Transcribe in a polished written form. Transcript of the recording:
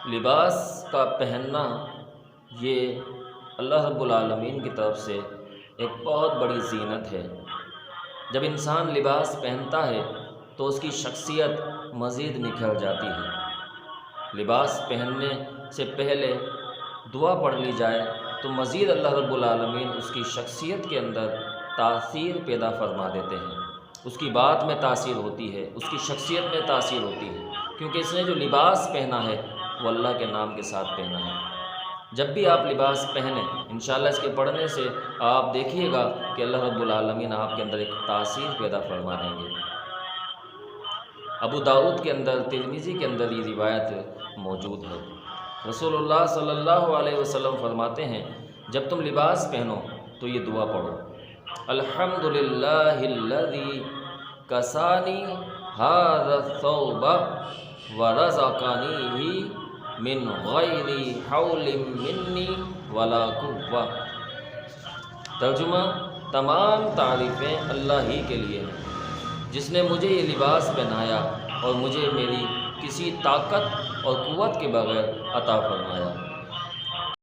لباس کا پہننا یہ اللہ رب العالمین کی طرف سے ایک بہت بڑی زینت ہے۔ جب انسان لباس پہنتا ہے تو اس کی شخصیت مزید نکھر جاتی ہے۔ لباس پہننے سے پہلے دعا پڑھ لی جائے تو مزید اللہ رب العالمین اس کی شخصیت کے اندر تاثیر پیدا فرما دیتے ہیں، اس کی بات میں تاثیر ہوتی ہے، اس کی شخصیت میں تاثیر ہوتی ہے، کیونکہ اس نے جو لباس پہنا ہے وہ اللہ کے نام کے ساتھ پہنا ہے۔ جب بھی آپ لباس پہنیں انشاءاللہ اس کے پڑھنے سے آپ دیکھیے گا کہ اللہ رب العالمین آپ کے اندر ایک تاثیر پیدا فرما دیں گے۔ ابو داؤد کے اندر، ترمذی کے اندر یہ روایت موجود ہے۔ رسول اللہ صلی اللہ علیہ وسلم فرماتے ہیں جب تم لباس پہنو تو یہ دعا پڑھو: الحمدللہ الذی کسانی ھذا الثوب ورزقنیہ من غیر حول منی ولا قوہ۔ ترجمہ: تمام تعریفیں اللہ ہی کے لیے ہیں جس نے مجھے یہ لباس پہنایا اور مجھے میری کسی طاقت اور قوت کے بغیر عطا فرمایا۔